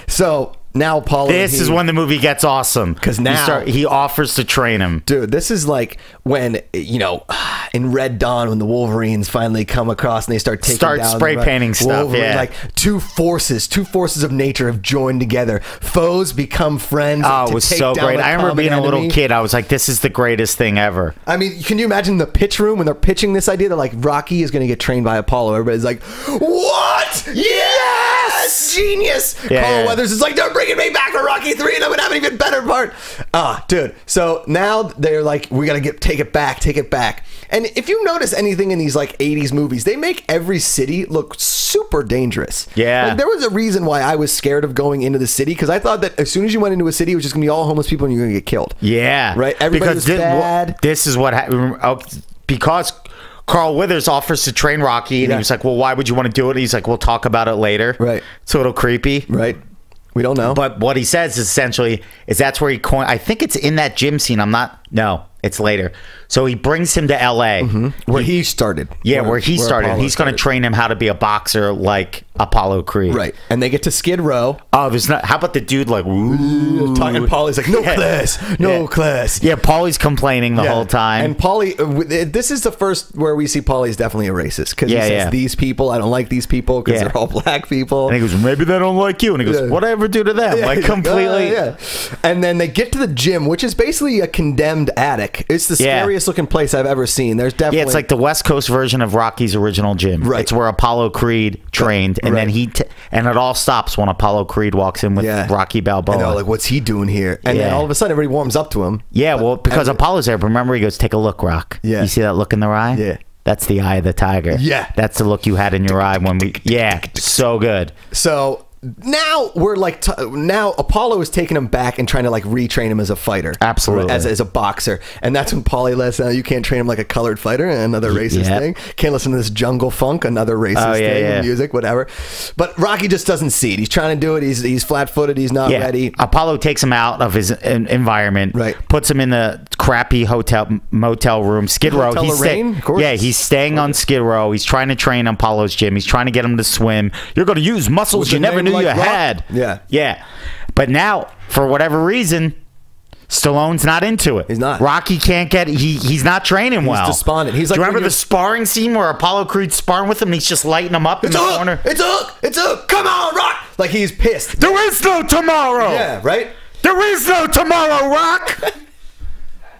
So now Apollo.
This is when the movie gets awesome.
Because now
he offers to train him.
Dude, this is like when, in in Red Dawn when the Wolverines finally come across and they start taking down
spray painting stuff. Yeah,
like two forces of nature have joined together. Foes become friends.
Oh, it was so great. I remember being a little kid. I was like, this is the greatest thing ever.
I mean, can you imagine the pitch room when they're pitching this idea? They're like, Rocky is going to get trained by Apollo. Everybody's like, what? Yes! Genius! Carl Weathers is like, they're bringing me back for Rocky 3 and I'm going to have an even better part. Dude. So now they're like, we got to take it back. And if you notice anything in these like 80s movies, they make every city look super dangerous.
Yeah.
Like, there was a reason why I was scared of going into the city, because I thought that as soon as you went into a city, it was just going to be all homeless people and you're going to get killed.
Yeah.
Right? Everybody was bad.
This is what happened. Because Carl Weathers offers to train Rocky, and he was like, well, why would you want to do it? And he's like, we'll talk about it later.
Right.
It's a little creepy.
Right. We don't know.
But what he says is essentially, that's where he coined, I think it's in that gym scene. No, it's later. So he brings him to L.A.
Where he started.
Yeah, where he started. He's going to train him how to be a boxer like Apollo Creed.
Right. And they get to Skid Row.
Oh, there's not. How about the dude like
talking? Paulie's like, no class, no class.
Yeah, Paulie's complaining the whole time.
And Paulie, this is the first where we see Paulie's definitely a racist, because he says these people, I don't like these people because they're all black people.
And he goes, maybe they don't like you. And he goes, what did I ever do to them? Like completely.
And then they get to the gym, which is basically a condemned attic. It's the scariest looking place I've ever seen. There's definitely
it's like the West Coast version of Rocky's original gym.
Right.
It's where Apollo Creed trained, and then and it all stops when Apollo Creed walks in with Rocky Balboa.
And they're like, what's he doing here? And then all of a sudden, everybody warms up to him.
Yeah, well, because Apollo's there. But remember, he goes, take a look, Rock. Yeah. You see that look in their eye?
Yeah.
That's the eye of the tiger.
Yeah.
That's the look you had in your eye when we... Yeah, so good.
So... now we're like now Apollo is taking him back and trying to like retrain him as a fighter,
absolutely,
as a boxer. And that's when Paulie lets you can't train him like a colored fighter, another racist thing. Can't listen to this jungle funk, another racist thing, music, whatever. But Rocky just doesn't see it. He's trying to do it. He's flat-footed. He's not ready.
Apollo takes him out of his environment, puts him in the crappy motel room, Skid Row. He's staying on Skid Row. He's trying to train Apollo's gym. He's trying to get him to swim. You're going to use muscles you never knew you had. Yeah. But now, for whatever reason, Stallone's not into it.
He's not.
Rocky can't get... He's not training well.
He's despondent. He's like,
do you remember the sparring scene where Apollo Creed's sparring with him and he's just lighting him up in the corner?
It's a hook! It's a hook! Come on, Rock! Like, he's pissed.
There is no tomorrow!
Yeah, right?
There is no tomorrow, Rock!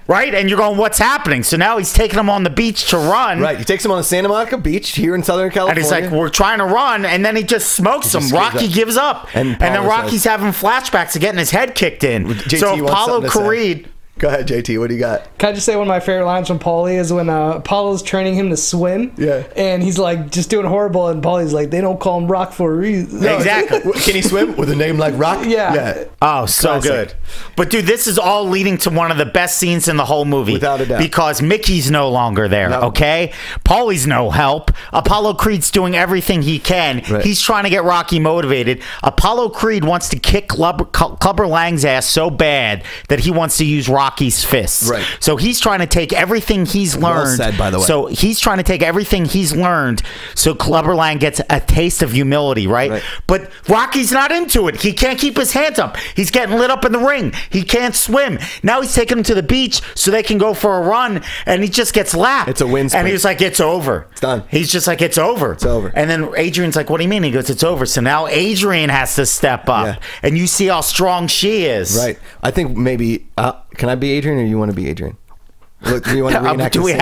Right? And you're going, what's happening? So now he's taking him on the beach to run.
Right. He takes him on the Santa Monica beach here in Southern California.
And he's like, we're trying to run. And then he just smokes him. Rocky gives up. And then Rocky's having flashbacks of getting his head kicked in.
JT,
so Apollo Creed...
Go ahead, JT. What do you got?
Can I just say one of my favorite lines from Paulie is when Apollo's training him to swim.
Yeah.
And he's like just doing horrible, and Paulie's like, they don't call him Rock for a reason.
No, exactly.
Can he swim with a name like Rock?
Yeah.
Oh, so good. But dude, this is all leading to one of the best scenes in the whole movie.
Without a doubt.
Because Mickey's no longer there, okay? Paulie's no help. Apollo Creed's doing everything he can. Right. He's trying to get Rocky motivated. Apollo Creed wants to kick Clubber Lang's ass so bad that he wants to use Rocky's fists.
Right.
So he's trying to take everything he's learned.
Well said, by the way.
So he's trying to take everything he's learned so Clubber Lang gets a taste of humility, right? But Rocky's not into it. He can't keep his hands up. He's getting lit up in the ring. He can't swim. Now he's taking him to the beach so they can go for a run, and he just gets lapped.
It's a win.
And he's like, it's over.
It's done.
He's just like, it's over.
It's over.
And then Adrian's like, what do you mean? He goes, it's over. So now Adrian has to step up, and you see how strong she is.
Right. I think maybe... can I be Adrian, or you want to be Adrian? Look, do you want to reenact
do we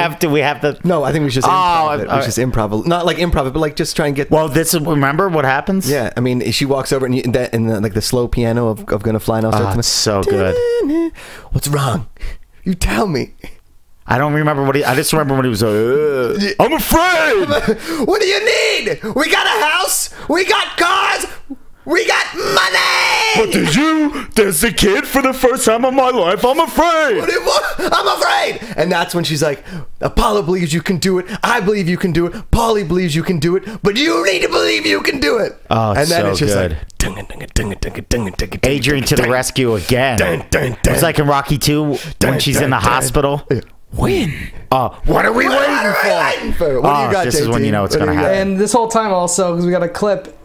have the...
No, I think we should just improv it. We should just improv it. Not like improv it, but like just try and get...
Well, remember what happens?
Yeah, I mean, she walks over and like the slow piano of Gonna Fly Now starts.
It's so good.
What's wrong? You tell me.
I don't remember I just remember when he was like, I'm afraid!
What do you need? We got a house! We got cars! We got money!
But there's a kid for the first time in my life. I'm afraid.
I'm afraid. And that's when she's like, Apollo believes you can do it. I believe you can do it. Paulie believes you can do it. But you need to believe you can do it.
Oh, it's
and then
so
it's just
good.
Like,
Adrian to the rescue again. It was like in Rocky 2 when she's in the hospital. Win. What are we waiting for?
What do you got,
this
JT?
is when you know it's going to happen.
And this whole time also, because we got a clip,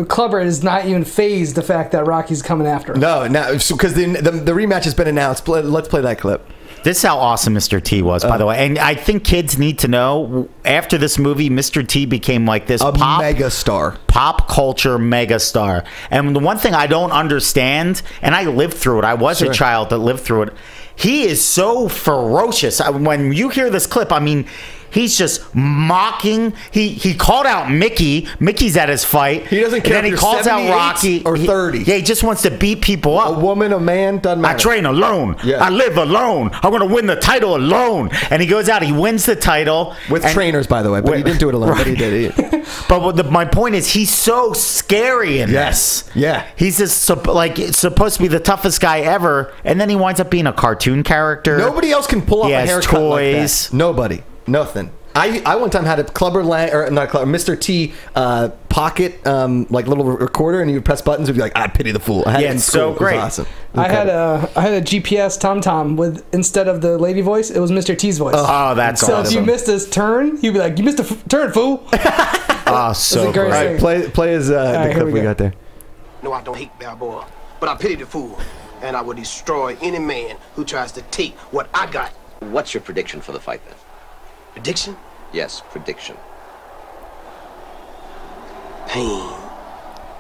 Clubber is not even phased the fact that Rocky's coming after him.
No, because the rematch has been announced. Let's play that clip.
This is how awesome Mr. T was, by the way. And I think kids need to know, after this movie, Mr. T became like this
mega star.
Pop culture mega star. And the one thing I don't understand, and I lived through it, I was a child that lived through it, he is so ferocious. When you hear this clip, I mean, he's just mocking. He called out Mickey. Mickey's at his fight.
He doesn't care.
And then he calls out Rocky
or 30.
Yeah, he just wants to beat people up.
A woman, a man, doesn't matter.
I train alone.
Yeah.
I live alone. I'm going to win the title alone. And he goes out. He wins the title
with trainers, by the way. But he didn't do it alone. Right. But he did.
But my point is, he's so scary in this.
Yeah.
He's just supposed to be the toughest guy ever, and then he winds up being a cartoon character.
Nobody else can pull off a haircut
toys.
like that. Nobody. Nothing. I one time had a Clubber Lang, or not Clubber, Mr. T pocket like little recorder, and you would press buttons and be like, I pity the fool.
It's so great.
It was awesome.
I had a GPS TomTom with, instead of the lady voice, it was Mr. T's voice.
Oh, that's
so
awesome.
if you missed his turn, he'd be like, you missed a turn, fool.
Oh, so
great. All right, play his the clip we got there.
No, I don't hate Balboa, but I pity the fool, and I will destroy any man who tries to take what I got.
What's your prediction for the fight then?
Prediction?
Yes, prediction.
Pain.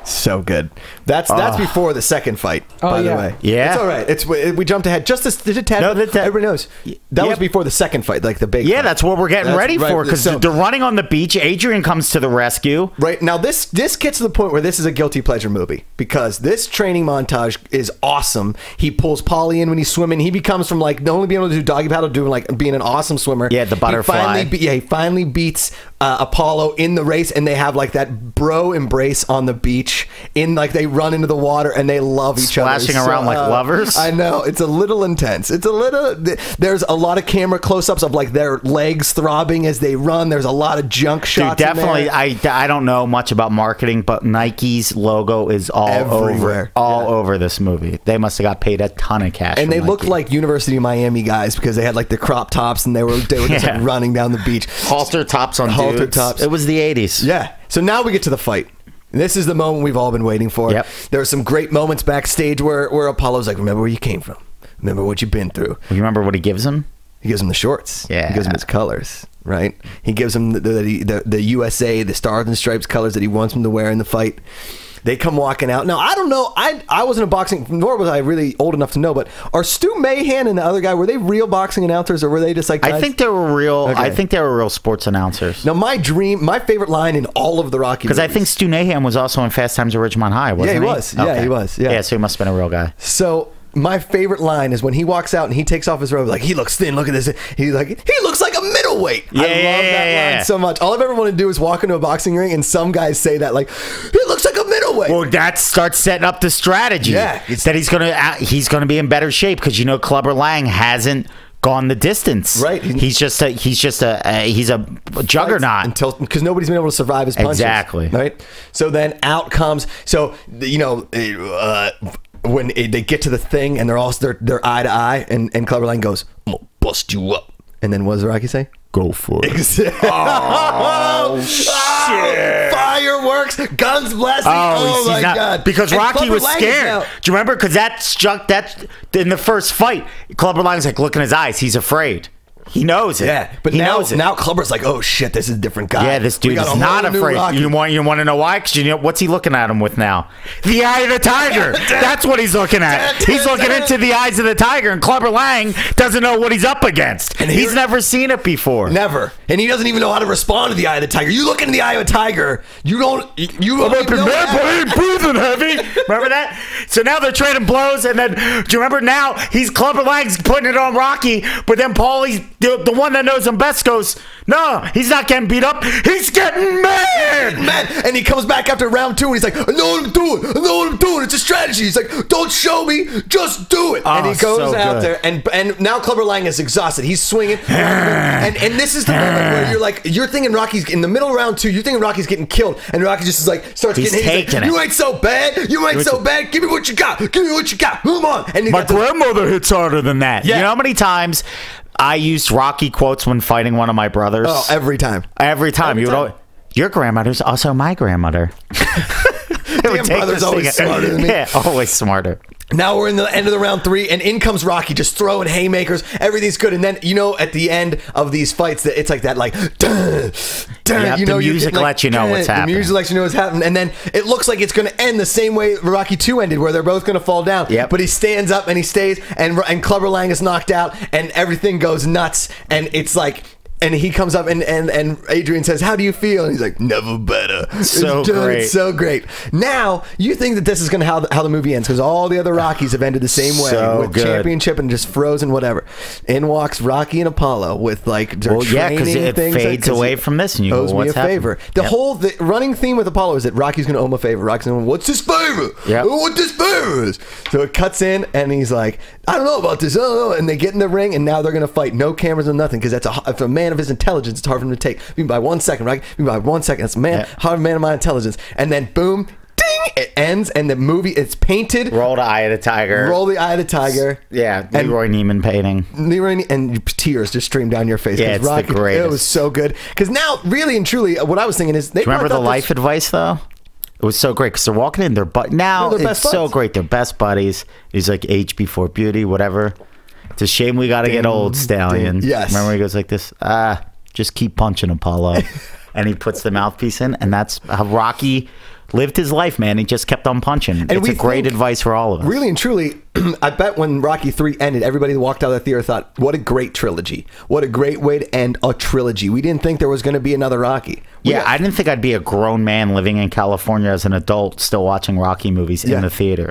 So good. That's before the second fight, by the way.
Yeah.
It's all right. We jumped ahead just a tad.
No,
everybody knows. That was before the second fight, like the big fight.
that's what we're getting ready for, because they're running on the beach. Adrian comes to the rescue.
Right. Now, this gets to the point where this is a guilty pleasure movie, because this training montage is awesome. He pulls Paulie in when he's swimming. He becomes from like only being able to do doggy paddle to like being an awesome swimmer.
Yeah, the butterfly.
He finally beats Apollo in the race, and they have like that bro embrace on the beach. In like they run into the water and they love each other,
splashing around like lovers.
I know, it's a little intense. It's a little. There's a lot of camera close-ups of like their legs throbbing as they run. There's a lot of junk shots.
Dude, definitely.
In there.
I don't know much about marketing, but Nike's logo is all
everywhere,
over this movie. They must have got paid a ton of cash.
And they look like University of Miami guys, because they had like the crop tops and they were just like running down the beach.
Halter tops on
halter tops.
It was the 80s.
Yeah. So now we get to the fight. This is the moment we've all been waiting for.
Yep.
There are some great moments backstage where Apollo's like, remember where you came from. Remember what you've been through.
You remember what he gives him?
He gives him the shorts.
Yeah.
He gives him his colors, right? He gives him the USA, the Stars and Stripes colors that he wants him to wear in the fight. They come walking out. Now, I don't know. I wasn't a boxing, nor was I really old enough to know, but are Stu Mahan and the other guy, were they real boxing announcers, or were they just like guys?
I think they were real.
Okay.
I think they were real sports announcers.
Now, my favorite line in all of the Rocky movies.
Because I think Stu Mahan was also in Fast Times at Ridgemont High, wasn't he?
Yeah, he was. Yeah, he was. Yeah.
So he must have been a real guy.
So my favorite line is when he walks out and he takes off his robe, like, he looks thin, look at this. He's like, he looks like a middleweight. I love that line so much. All I've ever wanted to do is walk into a boxing ring and some guys say that, like, he looks like a middleweight.
Well, that starts setting up the strategy.
Yeah.
That he's gonna be in better shape, because Clubber Lang hasn't gone the distance.
Right.
He's a juggernaut
because nobody's been able to survive his punches.
Exactly.
Right. So then out comes when they get to the thing and they're eye to eye, and Clubber Lang goes, I'm gonna bust you up. And then what does Rocky say?
Go for it.
Oh, shit. Fireworks, guns blasting. Oh my God.
Because Rocky was scared. Do you remember? Because that in the first fight, Clubber Lang's like, look in his eyes. He's afraid. He knows it.
Yeah, but now Clubber's like, oh shit, this is a different guy.
Yeah, this dude is not afraid. You want to know why? Because what's he looking at him with now? The eye of the tiger. That's what he's looking at. He's looking into the eyes of the tiger, and Clubber Lang doesn't know what he's up against. And he's never seen it before.
Never. And he doesn't even know how to respond to the eye of the tiger. You look into the eye of a tiger, you don't. I'm
up in bed, but I ain't breathing heavy. Remember that? So now they're trading blows, and then do you remember now? Clubber Lang's putting it on Rocky, but then Paulie's. The one that knows him best goes, no, he's not getting beat up. He's getting mad.
And he comes back after round 2 and he's like, I know what I'm doing. I know what I'm doing. It's a strategy. He's like, don't show me, just do it. And he goes out there, and now Clubber Lang is exhausted. He's swinging. and this is the moment where you're thinking Rocky's in the middle of round 2. You're thinking Rocky's getting killed, and Rocky just is like starts getting hit. He's like, you ain't so bad. You ain't so bad. Give me what you got. Give me what you got. Move on. And
my grandmother hits harder than that. Yeah. You know how many times I used Rocky quotes when fighting one of my brothers?
Oh, every time.
Every time. Your grandmother's also my grandmother.
Damn brother's always smarter than me.
Yeah, always smarter.
Now we're in the end of the round 3, and in comes Rocky, just throwing haymakers. Everything's good, and then at the end of these fights, it's like that, like, dun, dun,
yep, the music lets you know what's happening.
The music lets you know what's happening, and then it looks like it's going to end the same way Rocky 2 ended, where they're both going to fall down.
Yep.
But he stands up and he stays, and Clubber Lang is knocked out, and everything goes nuts, and it's like. And he comes up and Adrian says, "How do you feel?" And he's like, "Never better."
So great.
It's so great. Now you think that this is going to how the movie ends, because all the other Rockies have ended the same way,
so
with
good.
championship and just frozen whatever. In walks Rocky and Apollo with like their training
because it
things,
fades away from this, and you
owes
go,
me
"What's
a favor." The running theme with Apollo is that Rocky's going to owe him a favor. Rocky's going to, "What's this favor?
Yep.
What this favor is?" So it cuts in, and he's like, "I don't know about this." Oh, and they get in the ring, and now they're going to fight. No cameras, no nothing, because that's a man of his intelligence. It's hard for him to take. Even by 1 second, right? Even by 1 second. That's a man, hard man of my intelligence. And then boom, ding, it ends, and the movie, it's painted.
Roll the Eye of the Tiger.
Roll the Eye of the Tiger.
Yeah, Leroy Neiman painting.
And tears just stream down your face.
Yeah, it's
Rocky,
the greatest.
It was so good. Because now, really and truly, what I was thinking is,
Do you remember the life advice though? It was so great because they're walking in. Now it's so great. They're best buddies. He's like age before beauty, whatever. It's a shame we got to get old, Stallion.
Yes.
Remember he goes like this? Just keep punching, Apollo. And he puts the mouthpiece in, and that's how Rocky lived his life, man. He just kept on punching. And it's a great advice for all of us.
Really and truly, I bet when Rocky 3 ended, everybody walked out of the theater thought, what a great trilogy. What a great way to end a trilogy. We didn't think there was going to be another Rocky.
I didn't think I'd be a grown man living in California as an adult still watching Rocky movies in the theater.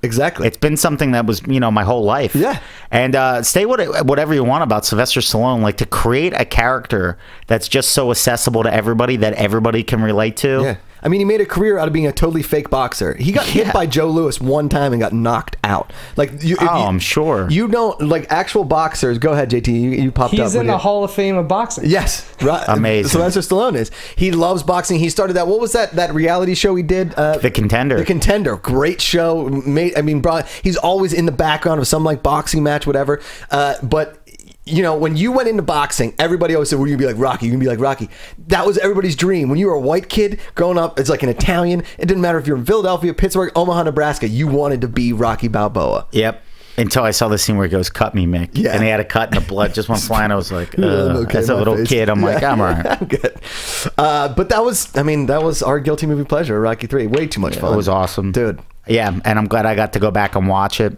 Exactly.
It's been something that was, my whole life.
Yeah.
And say whatever you want about Sylvester Stallone, like to create a character that's just so accessible to everybody that everybody can relate to.
Yeah. I mean, he made a career out of being a totally fake boxer. He got hit by Joe Louis one time and got knocked out.
I'm sure.
You don't, like, actual boxers. Go ahead, JT. You popped up.
He's in the Hall of Fame of boxing.
Yes. Right.
Amazing.
Sylvester Stallone is. He loves boxing. He started that. What was that reality show he did?
The Contender.
The Contender. Great show. He's always in the background of some, like, boxing match, whatever. But when you went into boxing, everybody always said, "Well, you're gonna be like Rocky. You're gonna be like Rocky." That was everybody's dream. When you were a white kid growing up, it's like an Italian. It didn't matter if you're in Philadelphia, Pittsburgh, Omaha, Nebraska. You wanted to be Rocky Balboa.
Yep. Until I saw the scene where he goes, "Cut me, Mick."
Yeah.
And he had a cut and the blood just went flying. I was like,
okay,
as a little kid, I'm like, I'm all right.
I'm good. But that was our guilty movie pleasure, Rocky 3. Way too much fun.
It was awesome.
Dude.
Yeah, and I'm glad I got to go back and watch it.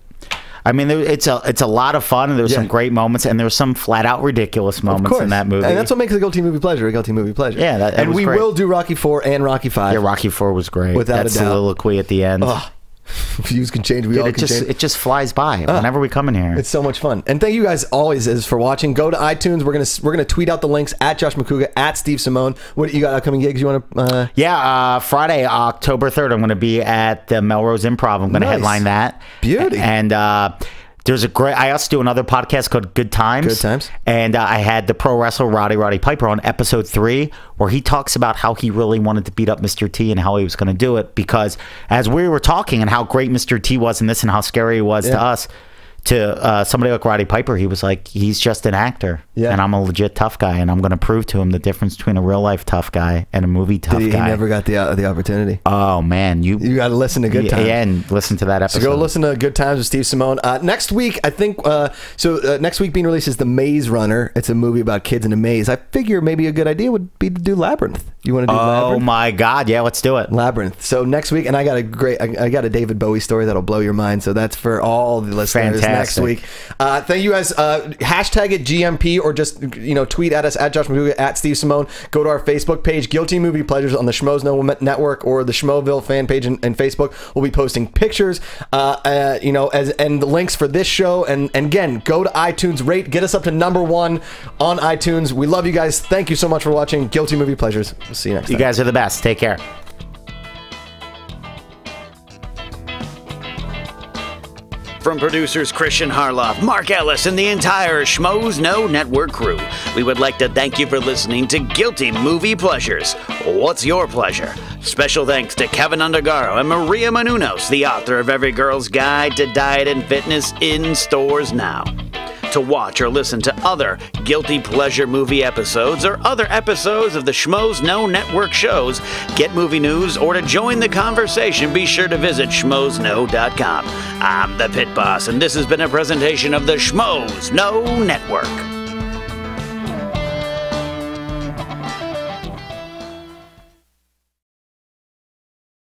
I mean, it's a lot of fun. There's some great moments, and there's some flat out ridiculous moments in that movie.
And that's what makes a guilty movie pleasure a guilty movie pleasure.
Yeah,
and we will do Rocky 4 and Rocky 5.
Yeah, Rocky 4 was great.
Without
that
a doubt.
soliloquy at the end.
Views can change. We all can change.
It just flies by whenever we come in here.
It's so much fun. And thank you guys always for watching. Go to iTunes. We're gonna tweet out the links at Josh Macuga, at Steve Simeone. What you got upcoming gigs you want to?
Friday, October 3rd, I'm going to be at the Melrose Improv. I'm going to headline that.
Beauty.
And there's I also do another podcast called Good Times.
Good Times.
And I had the pro wrestler Roddy Piper on episode 3, where he talks about how he really wanted to beat up Mr. T and how he was going to do it. Because as we were talking and how great Mr. T was in this and how scary he was to us, to somebody like Roddy Piper, he was like, he's just an actor. Yeah. And I'm a legit tough guy, and I'm going to prove to him the difference between a real life tough guy and a movie tough guy.
He never got the opportunity.
Oh man, you
got to listen to Good Times.
Yeah, and listen to that episode.
So go listen to Good Times with Steve Simeone. Next week, I think. Next week being released is The Maze Runner. It's a movie about kids in a maze. I figure maybe a good idea would be to do Labyrinth. You want to do Labyrinth?
Oh my God, yeah, let's do it.
Labyrinth. So next week, and I got I got a David Bowie story that'll blow your mind. So that's for all the listeners next week. Thank you guys. Hashtag it GMP, or just tweet at us at Josh Macuga, at Steve Simeone. Go to our Facebook page, Guilty Movie Pleasures, on the Schmoes Know Network or the Schmoville fan page and Facebook. We'll be posting pictures, and the links for this show. And again, go to iTunes, rate, get us up to #1 on iTunes. We love you guys. Thank you so much for watching Guilty Movie Pleasures. We'll see you next time.
You guys are the best. Take care.
From producers Christian Harloff, Mark Ellis, and the entire Schmoes Know Network crew, we would like to thank you for listening to Guilty Movie Pleasures. What's your pleasure? Special thanks to Kevin Undergaro and Maria Menounos, the author of Every Girl's Guide to Diet and Fitness, in stores now. To watch or listen to other Guilty Pleasure movie episodes or other episodes of the Schmoes Know Network shows, get movie news, or to join the conversation, be sure to visit schmoesknow.com. I'm the Pit Boss, and this has been a presentation of the Schmoes Know Network.